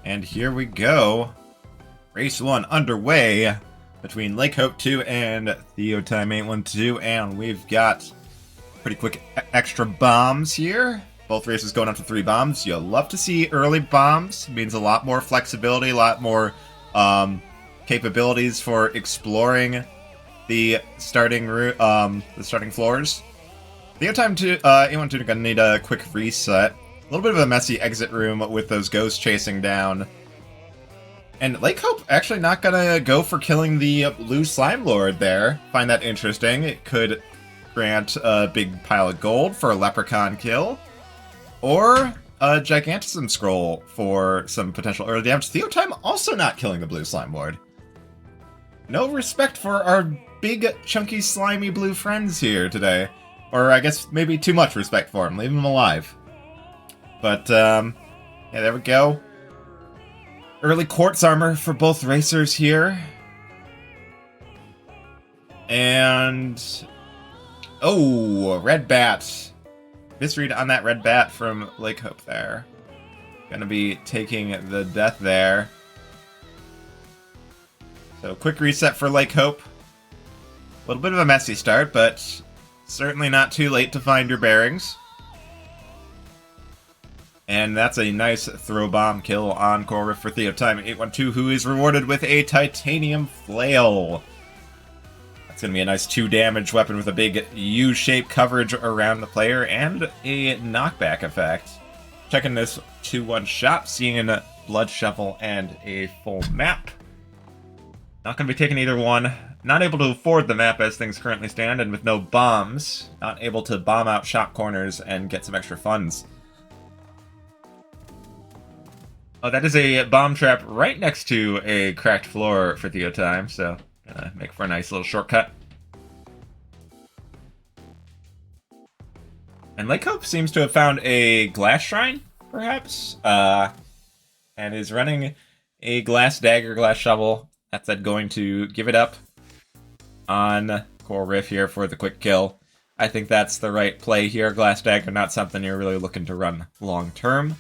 And here we go. Race 1 underway between Lakehope2 and Theotime812, and we've got pretty quick extra bombs here. Both races going up to 3 bombs. You'll love to see early bombs. It means a lot more flexibility, a lot more capabilities for exploring the starting floors. Theotime812 are gonna need a quick reset. A little bit of a messy exit room with those ghosts chasing down. And Lakehope actually not gonna go for killing the blue slime lord there. Find that interesting. It could grant a big pile of gold for a leprechaun kill, or a gigantism scroll for some potential early damage. Theotime also not killing the blue slime lord. No respect for our big, chunky, slimy blue friends here today. Or I guess maybe too much respect for them. Leave them alive. But, yeah, there we go. Early quartz armor for both racers here. And... oh, red bat. Misread on that red bat from Lakehope there. Gonna be taking the death there. So, quick reset for Lakehope. A little bit of a messy start, but certainly not too late to find your bearings. And that's a nice throw bomb kill on Core Rift for Theotime812, who is rewarded with a titanium flail. That's going to be a nice 2 damage weapon with a big U-shaped coverage around the player and a knockback effect. Checking this 2-1 shot, seeing Blood Shovel and a full map. Not going to be taking either one. Not able to afford the map as things currently stand, and with no bombs, not able to bomb out shop corners and get some extra funds. Oh, that is a bomb trap right next to a cracked floor for Theotime, so gonna make for a nice little shortcut. And Lakehope seems to have found a glass shrine, perhaps, and is running a glass dagger, glass shovel. That's going to give it up on Core Rift here for the quick kill. I think that's the right play here. Glass dagger, not something you're really looking to run long term.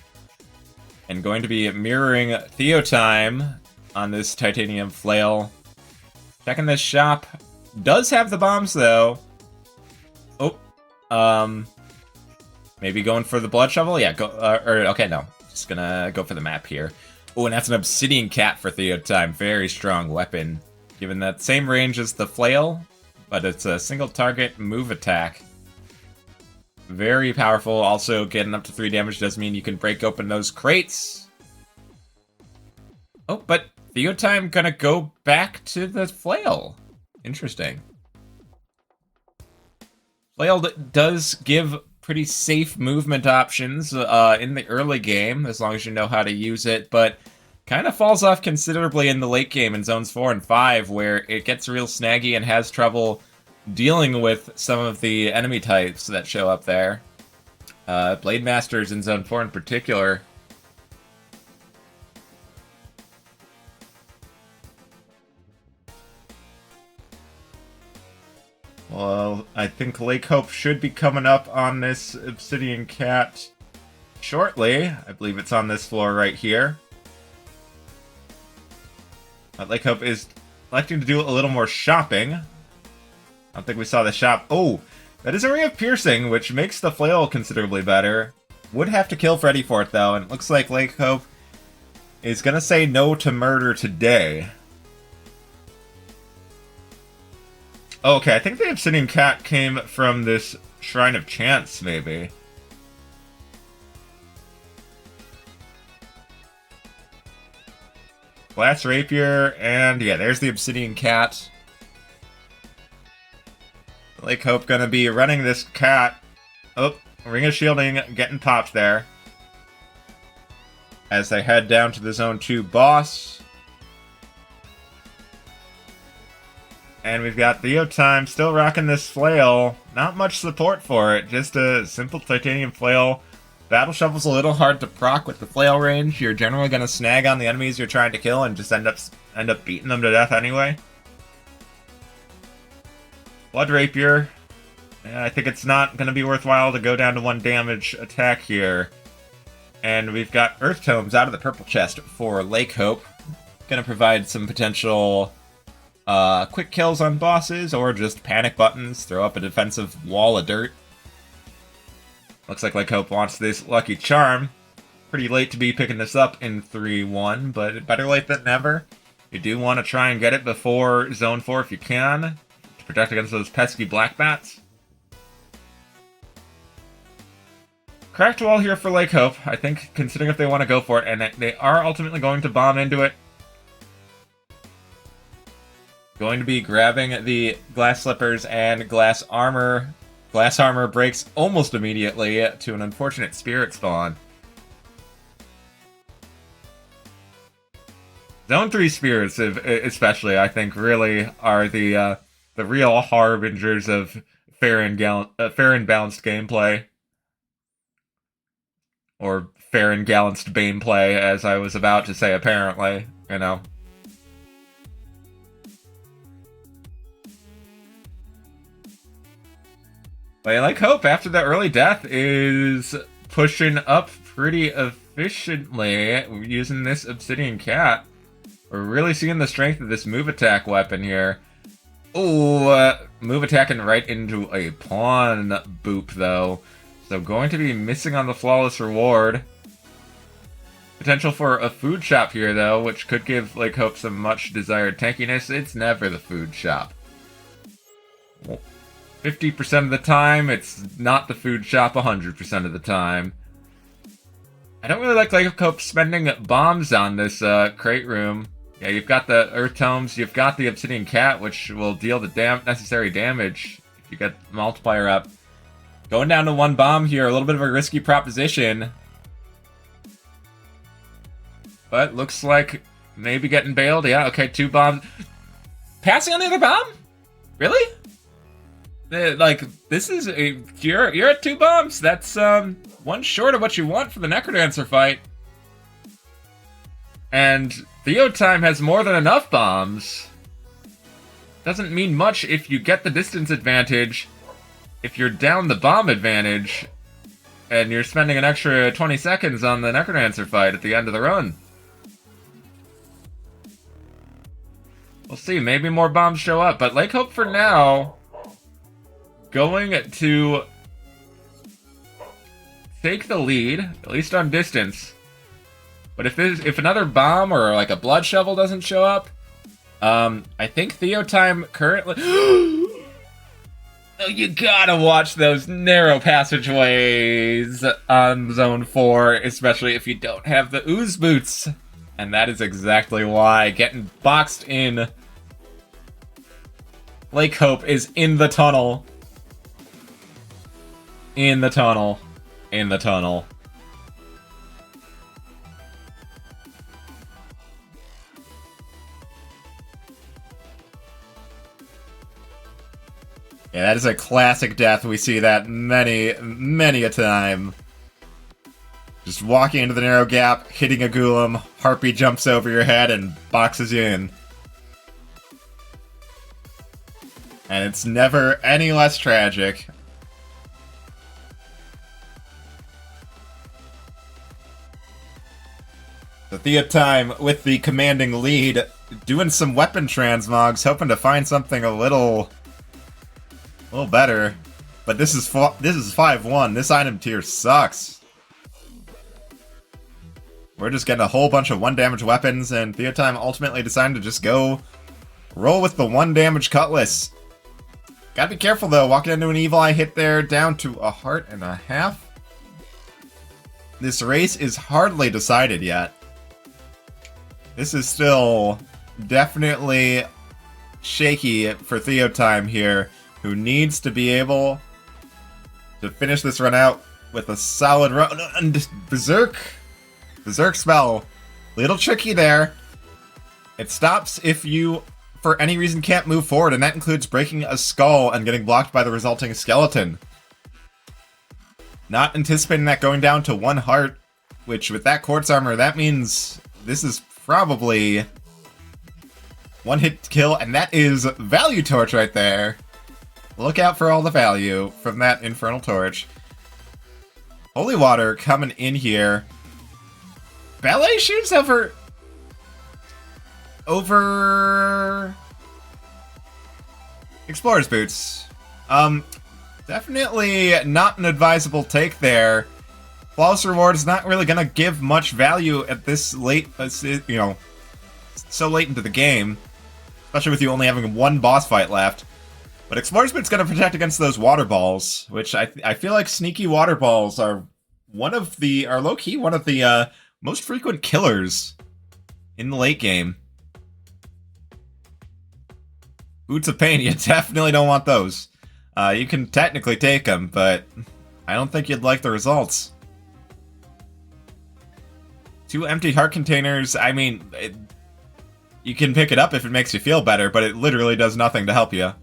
And going to be mirroring Theotime on this titanium flail. Checking this shop. Does have the bombs, though. Oh. Maybe going for the blood shovel? Yeah, go. Okay, no. Just gonna go for the map here. Oh, and that's an obsidian cat for Theotime. Very strong weapon. Given that same range as the flail, but it's a single target move attack. Very powerful. Also, getting up to 3 damage does mean you can break open those crates. Oh, but Theotime gonna go back to the flail. Interesting. Flail does give pretty safe movement options in the early game, as long as you know how to use it, but kind of falls off considerably in the late game in zones 4 and 5, where it gets real snaggy and has trouble dealing with some of the enemy types that show up there. Blade Masters in Zone 4 in particular. Well, I think Lakehope should be coming up on this Obsidian Cat shortly. I believe it's on this floor right here. But Lakehope is electing to do a little more shopping. I don't think we saw the shop. Oh, that is a Ring of Piercing, which makes the flail considerably better. Would have to kill Freddy for it, though, and it looks like Lakehope is going to say no to murder today. Okay, I think the Obsidian Cat came from this Shrine of Chance, maybe. Glass Rapier, and yeah, there's the Obsidian Cat. Lakehope gonna be running this cat. Oh, Ring of Shielding getting popped there. As they head down to the Zone 2 boss. And we've got Theotime still rocking this flail. Not much support for it, just a simple titanium flail. Battle Shovel's a little hard to proc with the flail range. You're generally gonna snag on the enemies you're trying to kill and just end up beating them to death anyway. Blood Rapier. Yeah, I think it's not gonna be worthwhile to go down to 1 damage attack here. And we've got Earth Tomes out of the purple chest for Lakehope. Gonna provide some potential quick kills on bosses, or just panic buttons, throw up a defensive wall of dirt. Looks like Lakehope wants this Lucky Charm. Pretty late to be picking this up in 3-1, but better late than never. You do want to try and get it before Zone 4 if you can, to protect against those pesky black bats. Cracked wall here for Lakehope, I think, considering if they want to go for it, and they are ultimately going to bomb into it. Going to be grabbing the glass slippers and glass armor. Glass armor breaks almost immediately to an unfortunate spirit spawn. Zone 3 spirits, especially, I think, really are the real harbingers of fair and balanced gameplay. Or fair and balanced gameplay, as I was about to say, apparently, you know. But I hope after the early death is pushing up pretty efficiently using this Obsidian Cat. We're really seeing the strength of this move attack weapon here. Ooh, move attacking right into a pawn boop, though. So going to be missing on the flawless reward. Potential for a food shop here, though, which could give Lakehope some much desired tankiness. It's never the food shop. 50% of the time, it's not the food shop 100% of the time. I don't really like Lakehope spending bombs on this crate room. Yeah, you've got the Earth Tomes, you've got the Obsidian Cat, which will deal the necessary damage if you get the multiplier up. Going down to one bomb here, a little bit of a risky proposition. But looks like maybe getting bailed. Yeah, okay, 2 bombs. Passing on the other bomb? Really? Like, this is you're at 2 bombs. That's one short of what you want for the Necrodancer fight. And Theotime has more than enough bombs. Doesn't mean much if you get the distance advantage. If you're down the bomb advantage, and you're spending an extra 20 seconds on the Necrodancer fight at the end of the run. We'll see, maybe more bombs show up, but Lakehope for now going to take the lead, at least on distance. But if another bomb or like a blood shovel doesn't show up, I think Theotime currently... Oh, you gotta watch those narrow passageways on Zone 4, especially if you don't have the ooze boots. And that is exactly why. Getting boxed in. Lakehope is in the tunnel. In the tunnel. In the tunnel. Yeah, that is a classic death. We see that many a time. Just walking into the narrow gap, hitting a golem, Harpy jumps over your head and boxes you in. And it's never any less tragic. The Theotime with the commanding lead, doing some weapon transmogs, hoping to find something a little better, but this is 5-1. This item tier sucks. We're just getting a whole bunch of 1 damage weapons, and Theotime ultimately decided to just go roll with the 1 damage cutlass. Gotta be careful though, walking into an evil eye hit there, down to a heart and a half. This race is hardly decided yet. This is still definitely shaky for Theotime here, who needs to be able to finish this run out with a solid run. And Berserk spell. Little tricky there. It stops if you, for any reason, can't move forward, and that includes breaking a skull and getting blocked by the resulting skeleton. Not anticipating that going down to 1 heart, which with that quartz armor, that means this is probably 1 hit to kill, and that is Value Torch right there. Look out for all the value from that Infernal Torch. Holy Water coming in here. ballet shoes over explorer's boots. Definitely not an advisable take there. Flawless reward is not really gonna give much value at this late, you know, so late into the game, especially with you only having one boss fight left. But explorer's boots gonna protect against those water balls, which I feel like sneaky water balls are low key one of the most frequent killers in the late game. Boots of Pain, you definitely don't want those. You can technically take them, but I don't think you'd like the results. 2 empty heart containers, I mean, you can pick it up if it makes you feel better, but it literally does nothing to help you.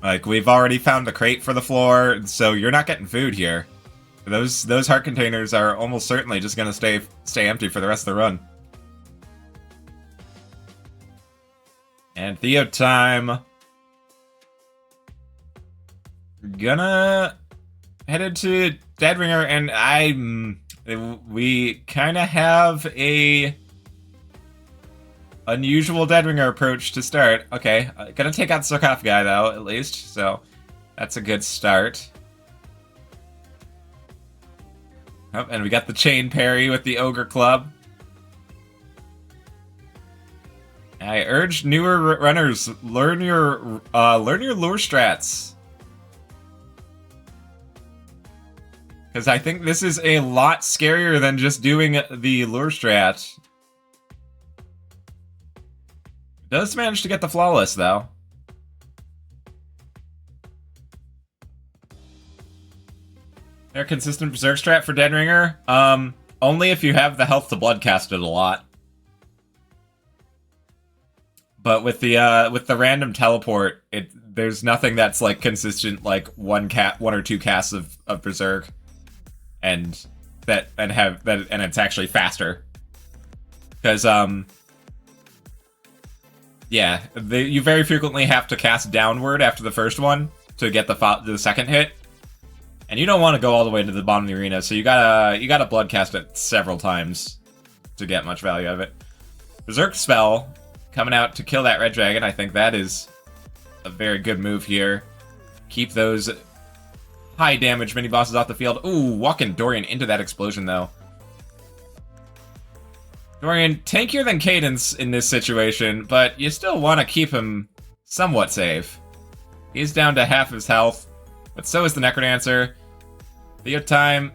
Like, we've already found the crate for the floor, so you're not getting food here. Those heart containers are almost certainly just gonna stay empty for the rest of the run. And Theotime gonna head into Deadringer, and we kind of have a unusual Deadringer approach to start. Okay, gonna take out the sarcophagi though, at least, so that's a good start. Oh, and we got the chain parry with the Ogre Club. I urge newer runners, learn your lure strats. Because I think this is a lot scarier than just doing the lure strat. Does manage to get the flawless, though. They're consistent berserk strat for Deadringer. Only if you have the health to bloodcast it a lot. But with the random teleport, there's nothing that's like consistent, like one or two casts of berserk, and it's actually faster. Because yeah, you very frequently have to cast downward after the first one to get the second hit, and you don't want to go all the way to the bottom of the arena, so you gotta bloodcast it several times to get much value out of it. Berserk spell coming out to kill that red dragon. I think that is a very good move here. Keep those high damage mini bosses off the field. Ooh, walking Dorian into that explosion though. Dorian, tankier than Cadence in this situation, but you still want to keep him somewhat safe. He's down to half his health, but so is the Necrodancer. Theotime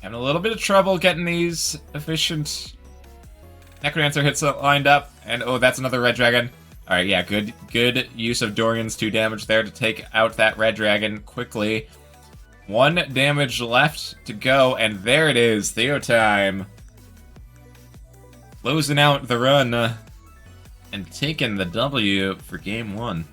having a little bit of trouble getting these efficient Necrodancer hits lined up, and oh, that's another red dragon. Alright, yeah, good use of Dorian's 2 damage there to take out that red dragon quickly. 1 damage left to go, and there it is, Theotime. Closing out the run, and taking the W for game 1.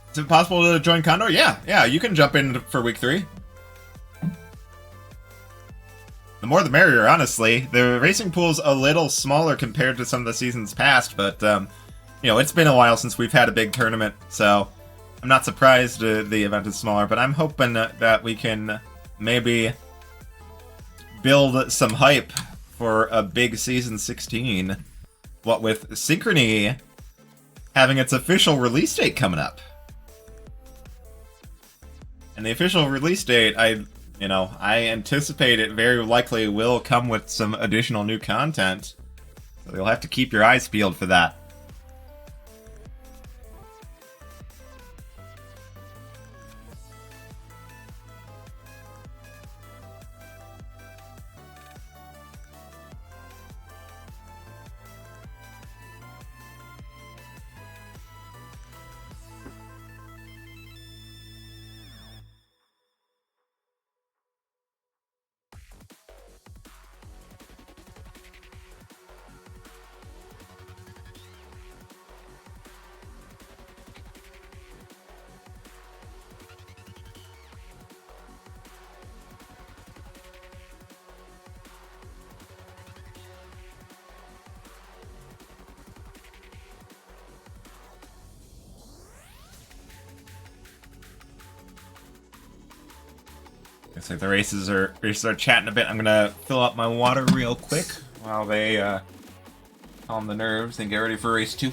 Is it possible to join CoNDOR? Yeah, you can jump in for week 3. The more the merrier, honestly. The racing pool's a little smaller compared to some of the seasons past, but, you know, it's been a while since we've had a big tournament, so I'm not surprised the event is smaller, but I'm hoping that we can maybe build some hype for a big Season 16. What with Synchrony having its official release date coming up. And the official release date, I anticipate it very likely will come with some additional new content. So you'll have to keep your eyes peeled for that. Guess like the races are chatting a bit. I'm gonna fill up my water real quick while they calm the nerves and get ready for race 2.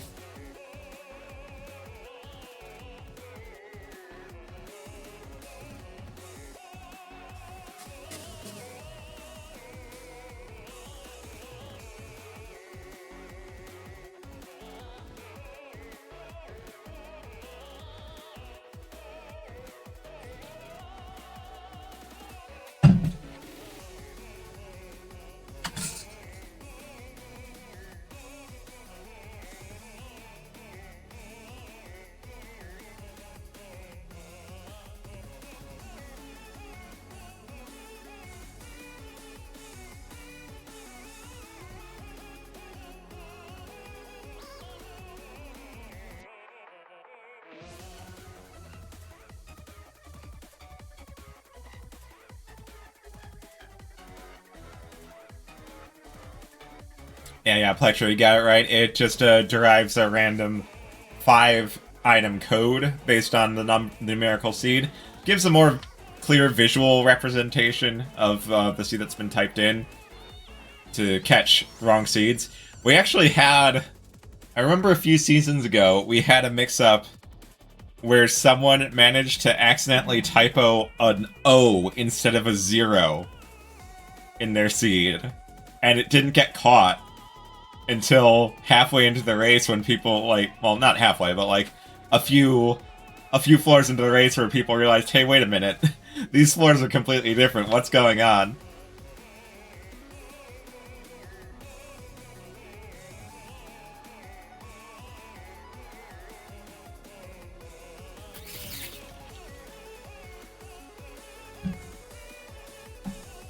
Yeah, Plectro, you got it right. It just derives a random 5-item code based on the numerical seed. Gives a more clear visual representation of the seed that's been typed in to catch wrong seeds. We actually had... I remember a few seasons ago, we had a mix-up where someone managed to accidentally typo an O instead of a 0 in their seed. And it didn't get caught until halfway into the race when people, like, well, not halfway, but like a few floors into the race where people realized, hey, wait a minute, these floors are completely different, what's going on?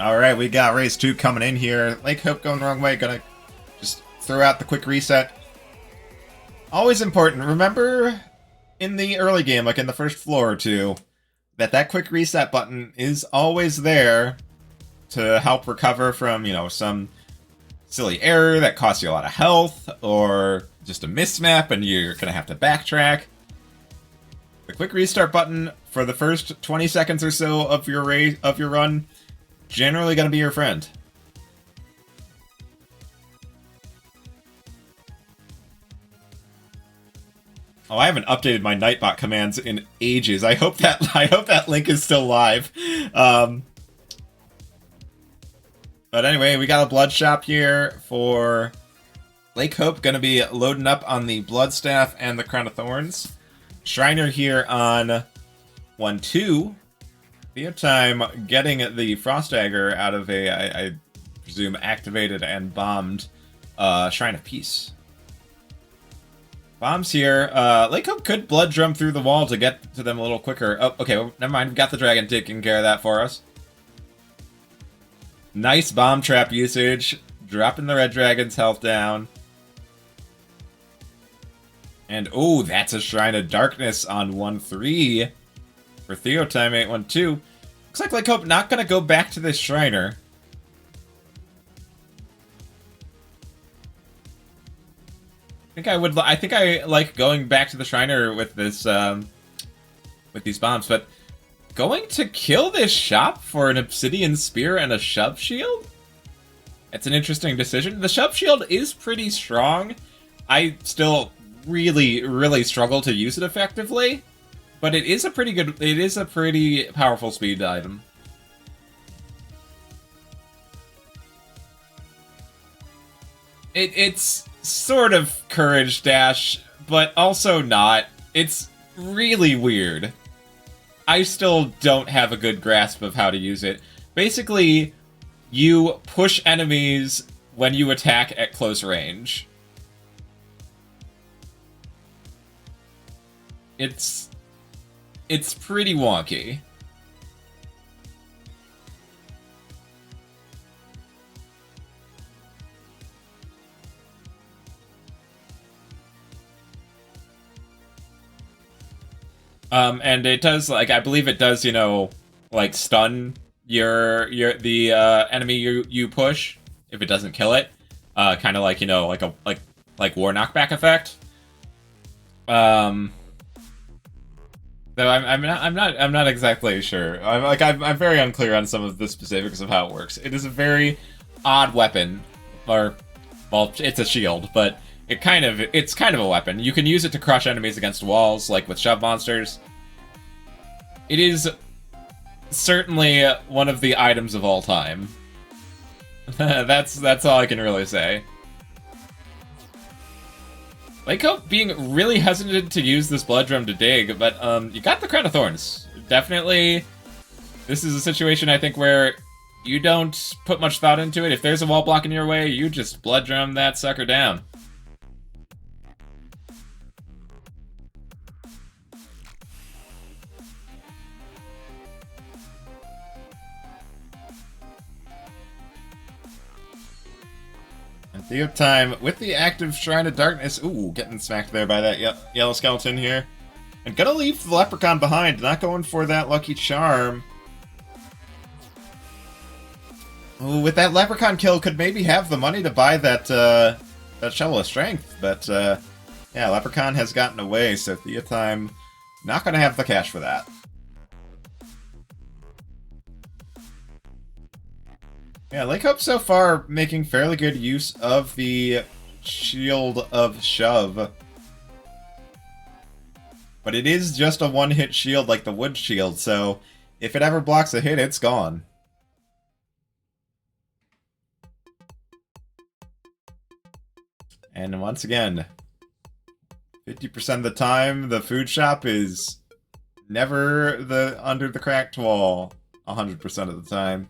Alright, we got race 2 coming in here. Lakehope going the wrong way, gonna just throw out the quick reset. Always important. Remember in the early game, like in the first floor or two, that quick reset button is always there to help recover from, you know, some silly error that costs you a lot of health, or just a mismap and you're gonna have to backtrack. The quick restart button for the first 20 seconds or so of your run, generally gonna be your friend. Oh, I haven't updated my Nightbot commands in ages. I hope that link is still live. But anyway, we got a blood shop here for Lakehope. Gonna be loading up on the Bloodstaff and the Crown of Thorns. Shriner here on 1-2. Theotime getting the Frost Dagger out of a, I presume, activated and bombed Shrine of Peace. Bombs here. Lakehope could blood drum through the wall to get to them a little quicker. Oh, okay, well, never mind. We've got the dragon taking care of that for us. Nice bomb trap usage. Dropping the red dragon's health down. And, oh, that's a Shrine of Darkness on 1-3 for Theotime812. Looks like Lakehope not going to go back to this Shriner. I think I like going back to the Shriner with this, with these bombs, but going to kill this shop for an Obsidian Spear and a Shove Shield? It's an interesting decision. The Shove Shield is pretty strong. I still really struggle to use it effectively, but it is a pretty powerful speed item. It's sort of Courage Dash, but also not. It's really weird. I still don't have a good grasp of how to use it. Basically, you push enemies when you attack at close range. It's pretty wonky. And it does, like, I believe it does, you know, like, stun the enemy you push if it doesn't kill it. Kind of like, you know, like war knockback effect. Though I'm not exactly sure. I'm very unclear on some of the specifics of how it works. It is a very odd weapon, or well, it's a shield, but it's kind of a weapon. You can use it to crush enemies against walls, like with shove monsters. It is certainly one of the items of all time. That's all I can really say. Lakehope being really hesitant to use this blood drum to dig, but you got the Crown of Thorns. Definitely, this is a situation I think where you don't put much thought into it. If there's a wall blocking your way, you just blood drum that sucker down. Theotime with the active Shrine of Darkness. Ooh, getting smacked there by that yellow skeleton here. And gonna leave the Leprechaun behind, not going for that Lucky Charm. Ooh, with that Leprechaun kill, could maybe have the money to buy that, that Shovel of Strength. But, yeah, Leprechaun has gotten away, so Theotime not gonna have the cash for that. Yeah, Lakehope so far making fairly good use of the Shield of Shove. But it is just a one-hit shield like the Wood Shield, so if it ever blocks a hit, it's gone. And once again, 50% of the time, the food shop is never under the cracked wall 100% of the time.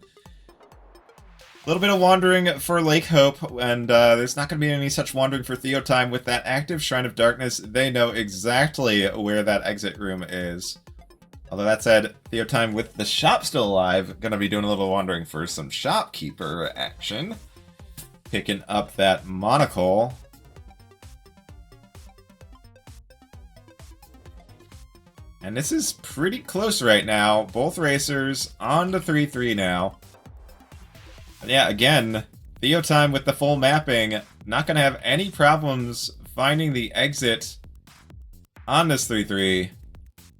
A little bit of wandering for Lakehope, and there's not going to be any such wandering for Theotime. With that active Shrine of Darkness, they know exactly where that exit room is. Although that said, Theotime with the shop still alive, going to be doing a little wandering for some shopkeeper action. Picking up that monocle. And this is pretty close right now. Both racers on to 3-3 now. Yeah, again, Theotime with the full mapping, not going to have any problems finding the exit on this 3-3. Going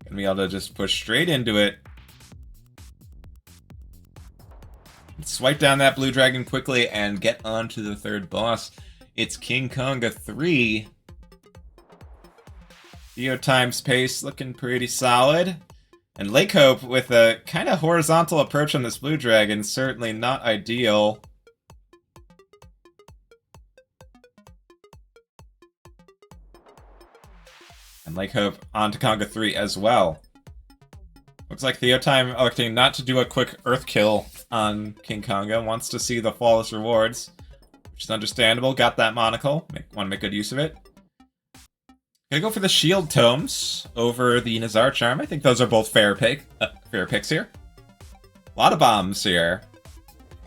to be able to just push straight into it. Swipe down that blue dragon quickly and get on to the third boss. It's King Konga 3. Theotime's pace looking pretty solid. And Lakehope with a kind of horizontal approach on this blue dragon, certainly not ideal. And Lakehope onto Konga 3 as well. Looks like Theotime electing not to do a quick earth kill on King Konga, wants to see the flawless rewards, which is understandable. Got that monocle, want to make good use of it. Gonna go for the Shield Tomes over the Nazar Charm. I think those are both fair picks here. A lot of bombs here,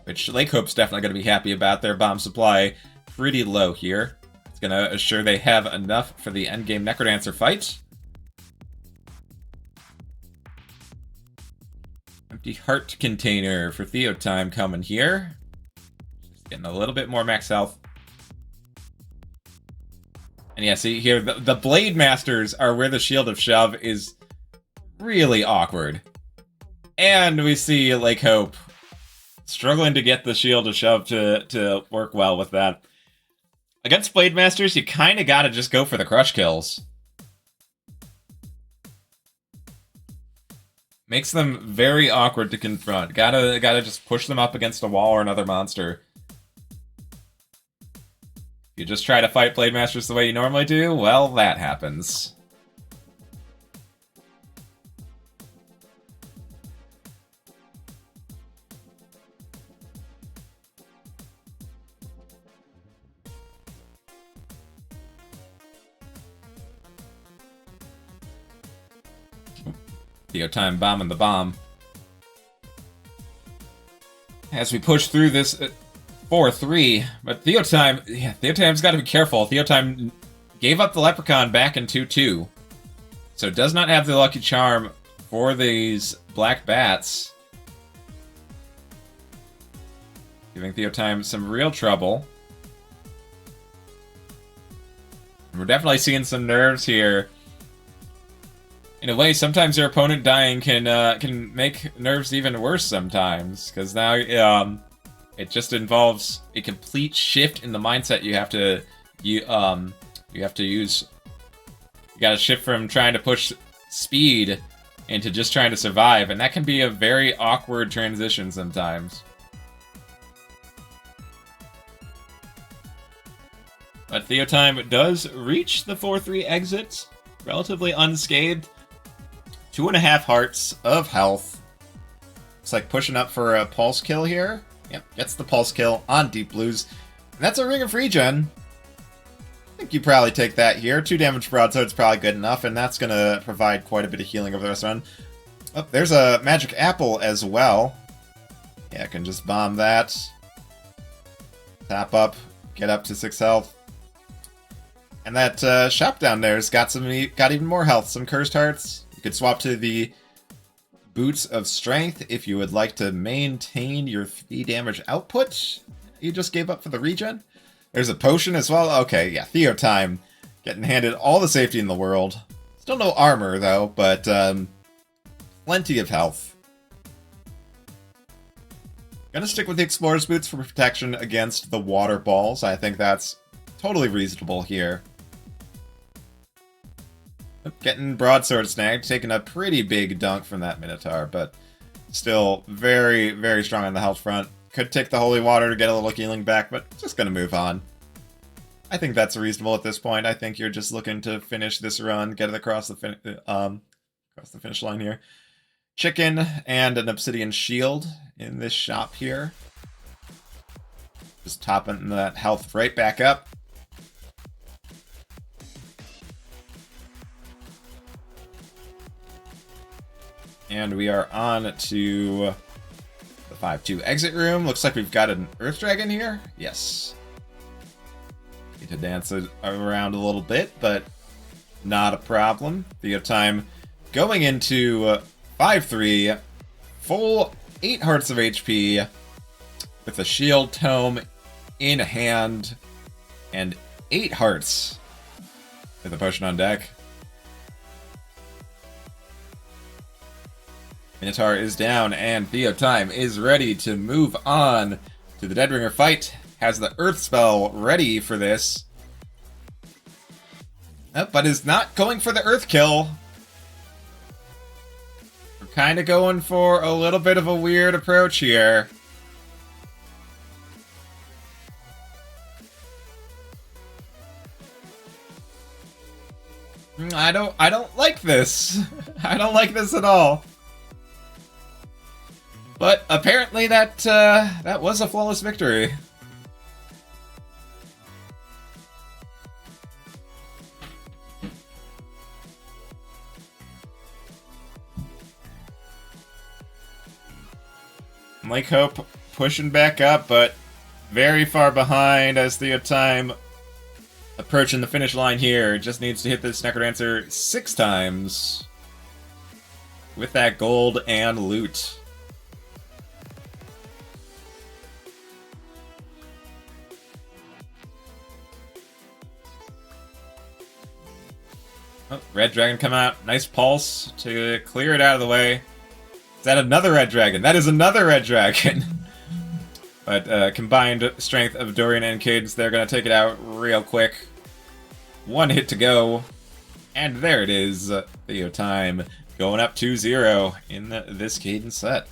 which Lakehope's definitely going to be happy about. Their bomb supply pretty low here. It's going to assure they have enough for the endgame Necrodancer fight. Empty Heart Container for Theotime coming here. Just getting a little bit more max health. And yeah, see here, the Blade Masters are where the Shield of Shove is really awkward. And we see Lakehope struggling to get the Shield of Shove to work well with that. Against Blade Masters, you kind of gotta just go for the crush kills. Makes them very awkward to confront. Gotta just push them up against a wall or another monster. You just try to fight Blade Masters the way you normally do, well, that happens. Theotime bombing the bomb. As we push through this 4-3, but Theotime's got to be careful. Theotime gave up the Leprechaun back in 2-2, so does not have the Lucky Charm for these Black Bats. Giving Theotime some real trouble. We're definitely seeing some nerves here In a way, sometimes your opponent dying can make nerves even worse sometimes, because now it just involves a complete shift in the mindset you have to use. You got to shift from trying to push speed into just trying to survive, and that can be a very awkward transition sometimes. But Theotime does reach the 4-3 exit relatively unscathed. 2.5 hearts of health. Looks like pushing up for a pulse kill here. Yep, gets the pulse kill on Deep Blues. And that's a Ring of Regen. I think you probably take that here. 2 damage broadsword's probably good enough, and that's going to provide quite a bit of healing over the rest of the run. Oh, there's a magic apple as well. Yeah, I can just bomb that. Tap up, get up to 6 health. And that shop down there's got even more health, some cursed hearts. You could swap to the Boots of Strength if you would like to maintain your 3 damage output. You just gave up for the regen. There's a potion as well. Okay, yeah, Theotime getting handed all the safety in the world. Still no armor though, but plenty of health. Gonna stick with the Explorer's Boots for protection against the water balls. I think that's totally reasonable here. Getting broadsword snagged, taking a pretty big dunk from that Minotaur, but still very, very strong on the health front. Could take the holy water to get a little healing back, but just gonna move on. I think that's reasonable at this point. I think you're just looking to finish this run, get it across the finish line here. Chicken and an obsidian shield in this shop here. Just topping that health right back up. And we are on to the 5-2 exit room. Looks like we've got an Earth Dragon here. Yes. Need to dance it around a little bit, but not a problem. Theotime going into 5-3, full 8 hearts of HP, with a shield tome in hand, and 8 hearts with a potion on deck. Minotaur is down, and Theotime is ready to move on to the Deadringer fight. Has the Earth spell ready for this. But is not going for the Earth kill. We're kind of going for a little bit of a weird approach here. I don't like this. I don't like this at all. But apparently that was a flawless victory. Lakehope pushing back up, but very far behind as Theotime approaching the finish line here. Just needs to hit this Necrodancer 6 times with that gold and loot. Oh, Red Dragon come out. Nice pulse to clear it out of the way. Is that another Red Dragon? That is another Red Dragon! But combined strength of Dorian and Cadence, they're going to take it out real quick. 1 hit to go. And there it is. Theotime going up 2-0 in this Cadence set.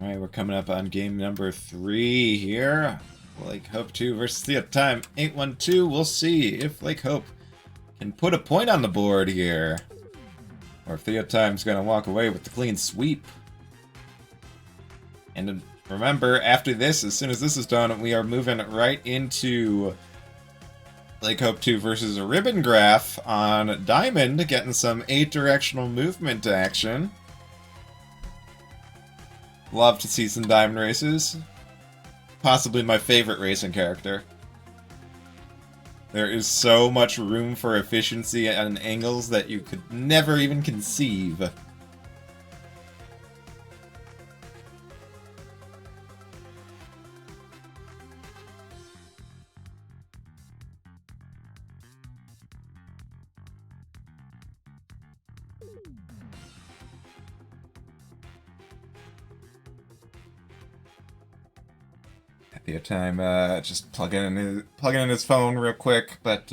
Alright, we're coming up on game number 3 here. Lakehope2 versus Theotime812. We'll see if Lakehope can put a point on the board here. Or if Theotime's gonna walk away with the clean sweep. And remember, after this, as soon as this is done, we are moving right into Lakehope2 versus a Ribbon Graph on Diamond, getting some 8-directional movement action. Love to see some Diamond races. Possibly my favorite racing character. There is so much room for efficiency and angles that you could never even conceive. Theotime just plugging in his phone real quick, but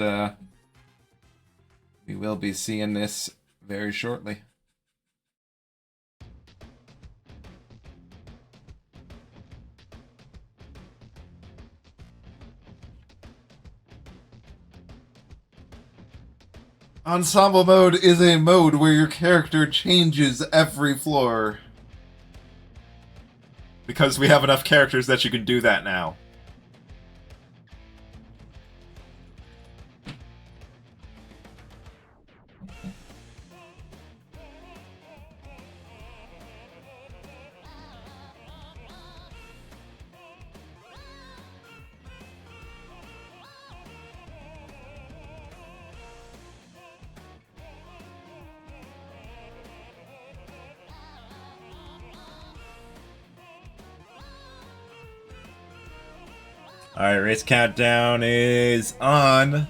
we will be seeing this very shortly. Ensemble mode is a mode where your character changes every floor. Because we have enough characters that you can do that now. Alright, race countdown is on.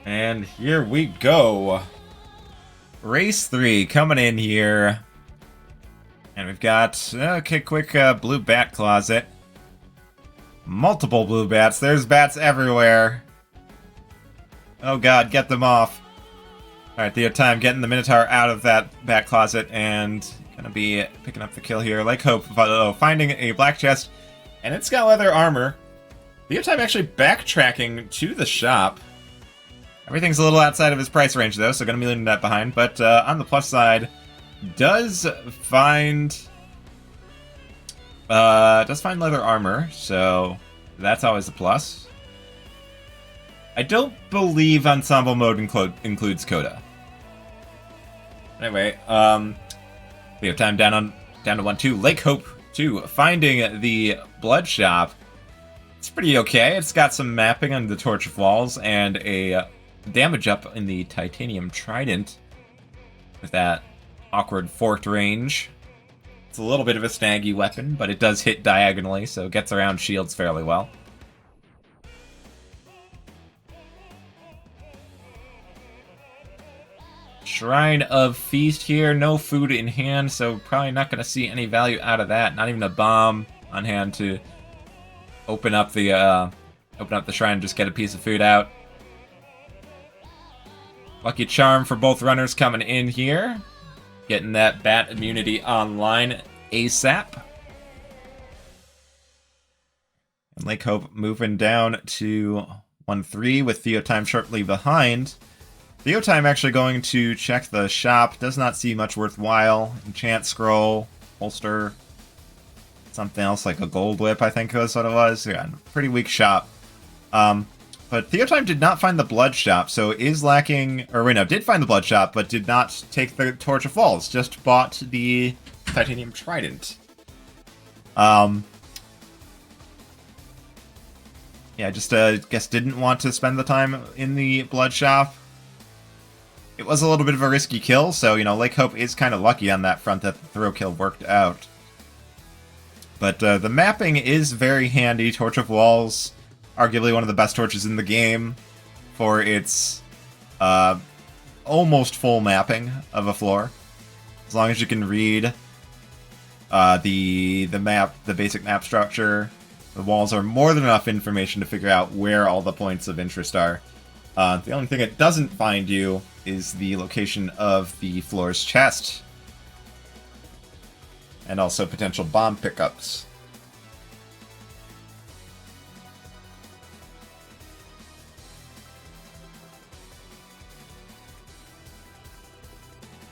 And here we go. Race 3 coming in here. And we've got, okay, quick blue bat closet. Multiple blue bats. There's bats everywhere. Oh god, get them off. Alright, Theotime getting the Minotaur out of that bat closet and gonna be picking up the kill here. Lakehope finding a black chest, and it's got leather armor. Theotime actually backtracking to the shop. Everything's a little outside of his price range though, so gonna be leaving that behind. But on the plus side, does find leather armor, so that's always a plus. I don't believe ensemble mode includes Coda. Anyway, Theotime down to 1-2. Lakehope2 finding the blood shop. It's pretty okay. It's got some mapping on the torch of walls and a damage up in the titanium trident with that awkward forked range. It's a little bit of a snaggy weapon, but it does hit diagonally, so it gets around shields fairly well. Shrine of Feast here, no food in hand, so probably not going to see any value out of that. Not even a bomb on hand to open up the shrine and just get a piece of food out. Lucky Charm for both runners coming in here, getting that bat immunity online ASAP. And Lakehope moving down to 1-3 with Theotime shortly behind. Theotime actually going to check the shop. Does not see much worthwhile. Enchant Scroll, holster, something else like a gold whip, I think was what it was. Yeah, pretty weak shop. But Theotime did not find the blood shop, so is lacking, or wait, no, did find the blood shop, but did not take the Torch of Falls. Just bought the titanium trident. Yeah, just guess didn't want to spend the time in the blood shop. It was a little bit of a risky kill, so, you know, Lakehope is kind of lucky on that front that the throw kill worked out. But the mapping is very handy. Torch of Walls, arguably one of the best torches in the game for its almost full mapping of a floor. As long as you can read the basic map structure, The walls are more than enough information to figure out where all the points of interest are. The only thing it doesn't find you is the location of the floor's chest. And also potential bomb pickups.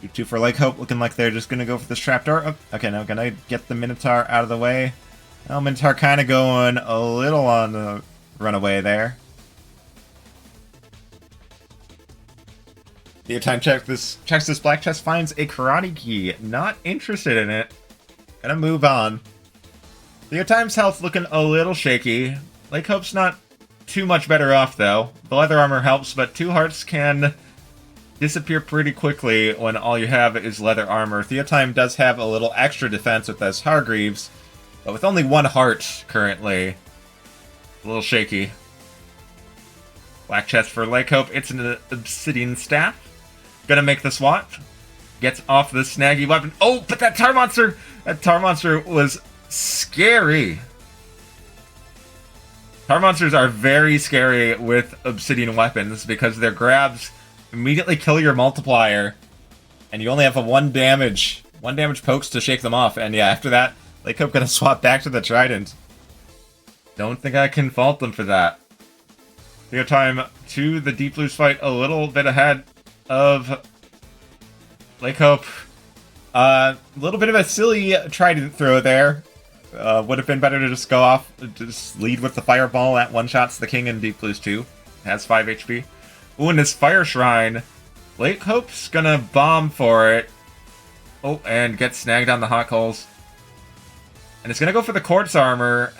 You 2 for Lakehope, looking like they're just gonna go for this trapdoor. Oh, okay, now gonna get the Minotaur out of the way. Well, Minotaur kind of going a little on the runaway there. Theotime checks this black chest, finds a karate key. Not interested in it. Gonna move on. Theotime's health looking a little shaky. Lakehope's not too much better off, though. The leather armor helps, but 2 hearts can disappear pretty quickly when all you have is leather armor. Theotime does have a little extra defense with those Hargreaves, but with only 1 heart currently, a little shaky. Black chest for Lakehope. It's an obsidian staff. Gonna make the swap. Gets off the snaggy weapon. Oh, but that tar monster! That tar monster was scary. Tar monsters are very scary with obsidian weapons because their grabs immediately kill your multiplier, and you only have a 1 damage pokes to shake them off. And yeah, after that, Lakehope gonna swap back to the trident. Don't think I can fault them for that. Theotime to the Deep Blues fight a little bit ahead of Lakehope. A little bit of a silly trident throw there. Would have been better to just go off, just lead with the fireball that one-shots the king in Deep Blues 2. Has 5 HP. Ooh, and this Fire Shrine. Lakehope's gonna bomb for it. Oh, and get snagged on the hot coals. And it's gonna go for the quartz armor.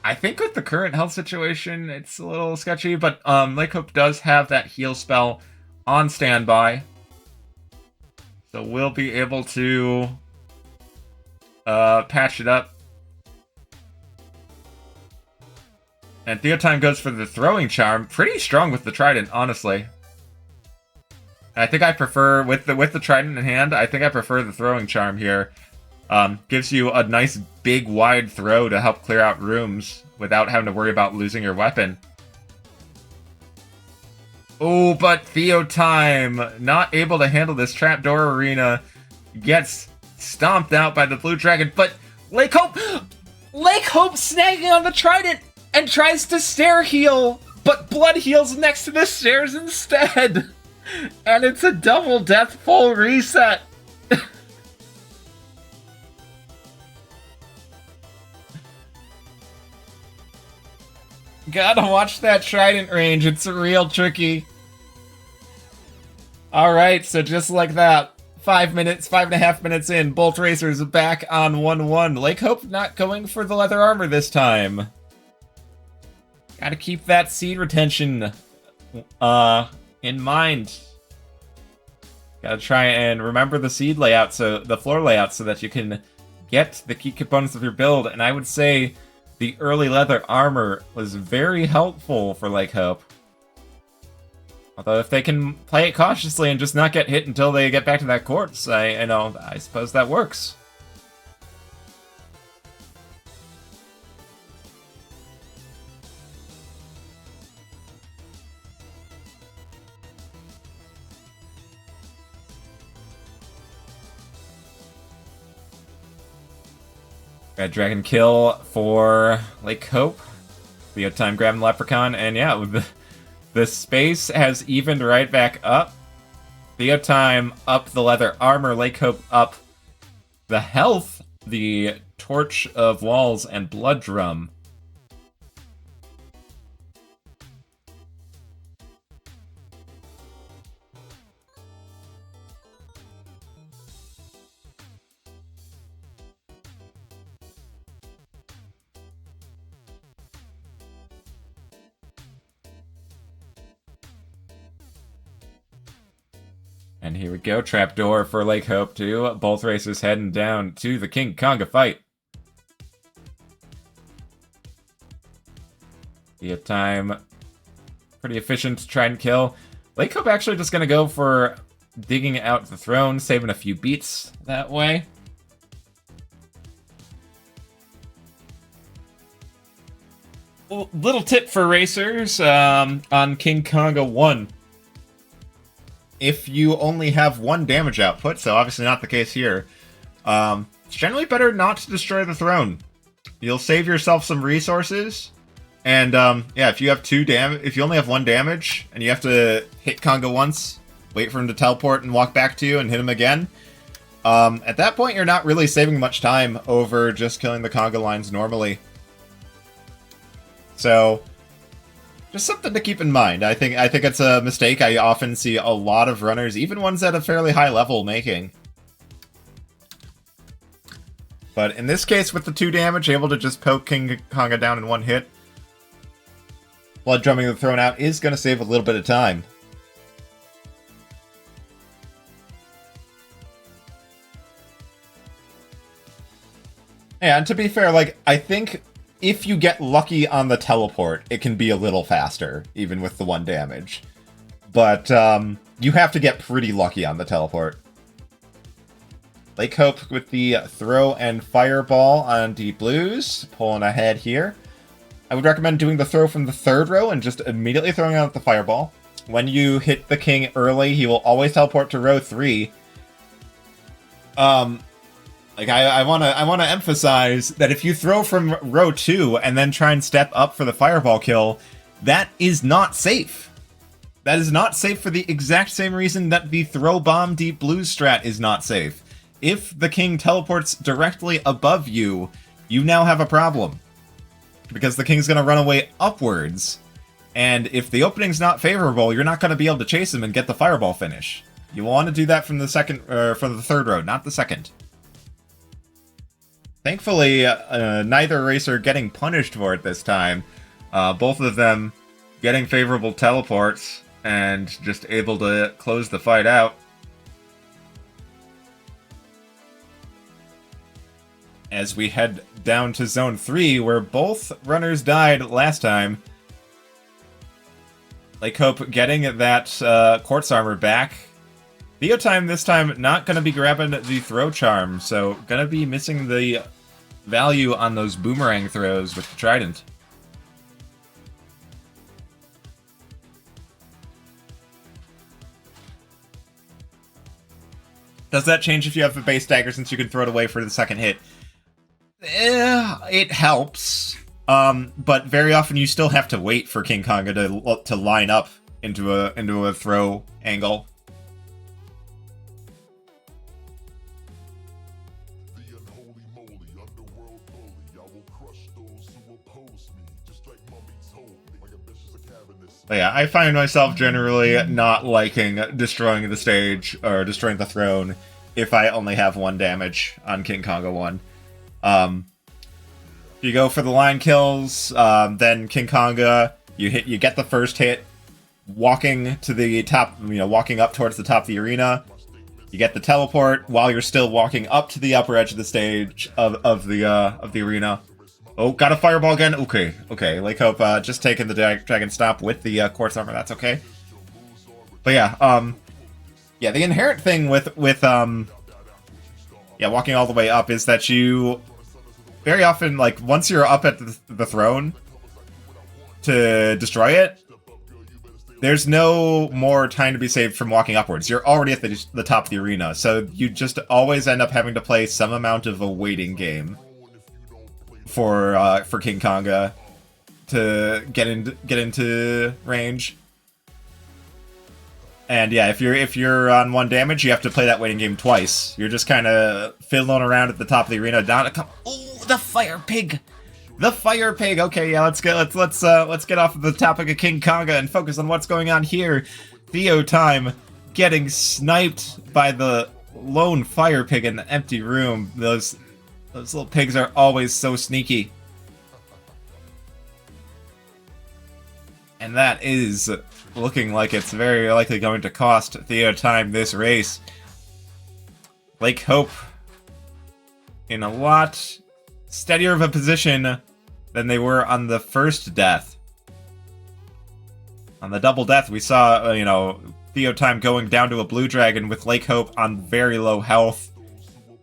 I think with the current health situation, it's a little sketchy, but Lakehope does have that heal spell on standby. So we'll be able to patch it up. And Theotime goes for the throwing charm. Pretty strong with the trident, honestly. I think I prefer, with the trident in hand, I think I prefer the throwing charm here. Gives you a nice big wide throw to help clear out rooms without having to worry about losing your weapon. Oh, but Theotime, not able to handle this trapdoor arena, gets stomped out by the blue dragon, but Lakehope snagging on the trident and tries to stair heal, but blood heals next to the stairs instead. And it's a double death full reset. Gotta watch that trident range, it's real tricky. Alright, so just like that, 5.5 minutes in, both racers back on 1-1. Lakehope not going for the leather armor this time. Gotta keep that seed retention in mind. Gotta try and remember the seed layout, so the floor layout, so that you can get the key components of your build. And I would say the early leather armor was very helpful for Lakehope. Although if they can play it cautiously and just not get hit until they get back to that quartz, I suppose that works. Red Dragon kill for Lakehope. Theotime grabbing Leprechaun, and yeah, the space has evened right back up. Theotime up the leather armor, Lakehope up the health, the Torch of Walls, and Blood Drum. And here we go, trapdoor for Lakehope2. Both racers heading down to the King Konga fight. Theotime, pretty efficient to try and kill. Lakehope actually just going to go for digging out the throne, saving a few beats that way. little tip for racers on King Konga 1. If you only have one damage output, so obviously not the case here, it's generally better not to destroy the throne. You'll save yourself some resources, and yeah, if you have if you only have one damage, and you have to hit Konga once, wait for him to teleport and walk back to you and hit him again, at that point you're not really saving much time over just killing the Konga lines normally. So, just something to keep in mind. I think it's a mistake I often see a lot of runners, even ones at a fairly high level, making. But in this case, with the 2 damage, able to just poke King Konga down in one hit, blood drumming the throne out is going to save a little bit of time. Yeah, and to be fair, like, I think if you get lucky on the teleport, it can be a little faster, even with the 1 damage. But you have to get pretty lucky on the teleport. Lakehope with the throw and fireball on Deep Blues, pulling ahead here. I would recommend doing the throw from the 3rd row and just immediately throwing out the fireball. When you hit the king early, he will always teleport to row 3. Like, I wanna emphasize that if you throw from row 2 and then try and step up for the fireball kill, that is not safe. That is not safe for the exact same reason that the throw bomb Deep Blues strat is not safe. If the king teleports directly above you, you now have a problem. Because the king's gonna run away upwards, and if the opening's not favorable, you're not gonna be able to chase him and get the fireball finish. You want to do that from the from the 3rd row, not the 2nd. Thankfully, neither racer getting punished for it this time. Both of them getting favorable teleports and just able to close the fight out. As we head down to Zone 3, where both runners died last time. Lakehope getting that Quartz Armor back. Theotime this time not going to be grabbing the throw charm, so going to be missing the value on those boomerang throws with the trident. Does that change if you have the base dagger, since you can throw it away for the 2nd hit? It helps, but very often you still have to wait for King Konga to line up into a throw angle. But yeah, I find myself generally not liking destroying the stage or destroying the throne if I only have 1 damage on King Konga 1. If you go for the line kills, then King Konga, you get the first hit, walking to the top, walking up towards the top of the arena. You get the teleport while you're still walking up to the upper edge of the stage of the arena. Oh, got a fireball again. Okay. Lakehope just taking the dragon stop with the quartz armor. That's okay. But yeah, the inherent thing with walking all the way up is that you very often, like, once you're up at the throne to destroy it, there's no more time to be saved from walking upwards. You're already at the top of the arena, so you just always end up having to play some amount of a waiting game for King Konga to get into range. And yeah, if you're on 1 damage, you have to play that waiting game twice. You're just kind of fiddling around at the top of the arena. Oh, the fire pig! The fire pig. Okay, yeah, let's get off of the topic of King Konga and focus on what's going on here. Theotime getting sniped by the lone fire pig in the empty room. Those little pigs are always so sneaky. And that is looking like it's very likely going to cost Theotime this race. Lakehope in a lot steadier of a position than they were on the first death. On the double death, we saw, Theotime going down to a blue dragon with Lakehope on very low health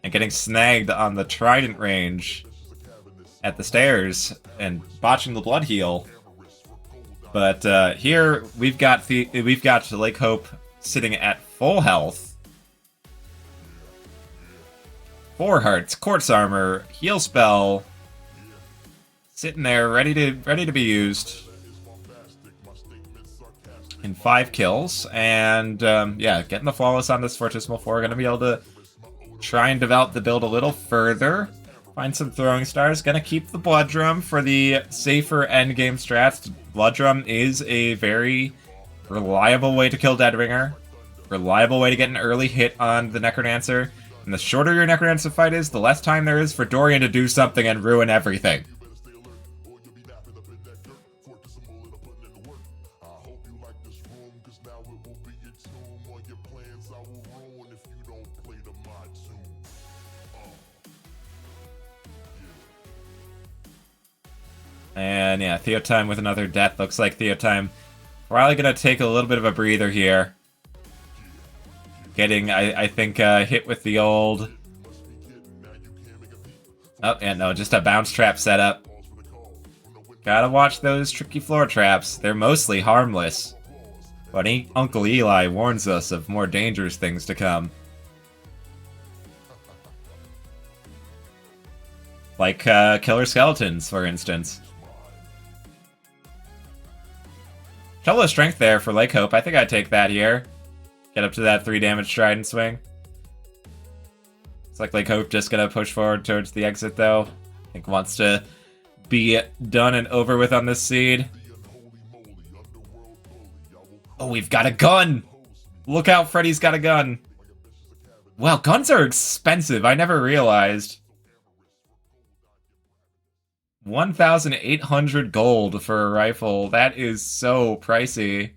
and getting snagged on the trident range. at the stairs and botching the blood heal. But here we've got Lakehope sitting at full health. 4 hearts, quartz armor, heal spell, sitting there ready to be used. In 5 kills, and yeah, getting the flawless on this Fortissimo 4. Gonna be able to try and develop the build a little further. Find some throwing stars. Gonna keep the Blood Drum for the safer endgame strats. Blood Drum is a very reliable way to kill Deadringer. Reliable way to get an early hit on the Necrodancer. And the shorter your Necrodancer fight is, the less time there is for Dorian to do something and ruin everything. And yeah, Theotime with another death. Looks like Theotime probably gonna take a little bit of a breather here. Getting, I think, hit with the old... Oh, yeah, no, just a bounce trap setup. Gotta watch those tricky floor traps. They're mostly harmless. But Uncle Eli warns us of more dangerous things to come. Like, killer skeletons, for instance. Shovel of Strength there for Lakehope. I think I'd take that here. Get up to that 3 damage Trident swing. It's like Lakehope just gonna push forward towards the exit, though. I think wants to be done and over with on this seed. Oh, we've got a gun! Look out, Freddy's got a gun. Wow, guns are expensive. I never realized. 1,800 gold for a rifle. That is so pricey.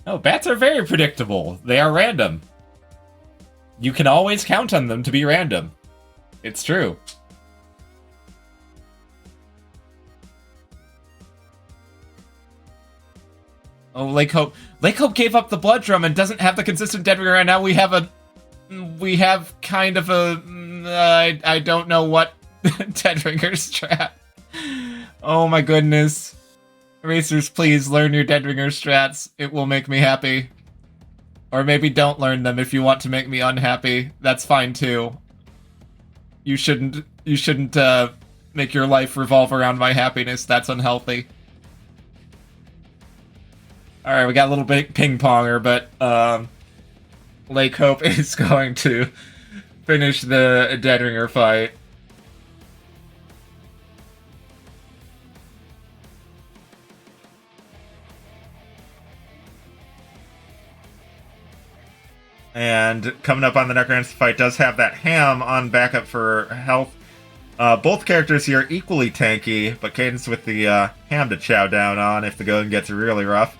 No, bats are very predictable. They are random. You can always count on them to be random. It's true. Oh, Lakehope. Lakehope gave up the Blood Drum and doesn't have the consistent Deadringer, and now we have kind of a... I don't know what Deadringer strat. Oh my goodness. Racers, please learn your Deadringer strats. It will make me happy. Or maybe don't learn them if you want to make me unhappy. That's fine too. You shouldn't make your life revolve around my happiness. That's unhealthy. Alright, we got a little bit ping-ponger, but Lakehope is going to finish the Deadringer fight. And coming up on the Necrodancer fight does have that Ham on backup for health. Both characters here equally tanky, but Cadence with the Ham to chow down on if the going gets really rough.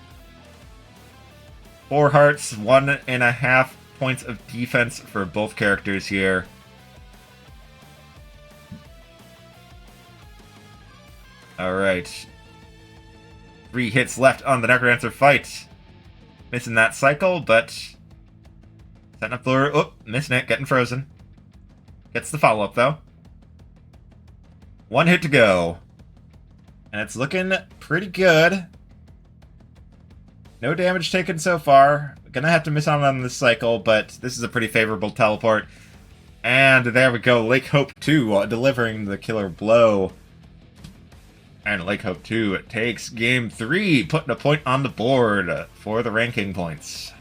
4 hearts, 1.5 points of defense for both characters here. Alright. 3 hits left on the Necrodancer fight. Missing that cycle, but... setting up the lure. Oh, missing it, getting frozen. Gets the follow-up, though. 1 hit to go. And it's looking pretty good. No damage taken so far. Gonna have to miss out on this cycle, but this is a pretty favorable teleport. And there we go, Lakehope2 delivering the killer blow. And Lakehope2 takes game 3, putting a point on the board for the ranking points.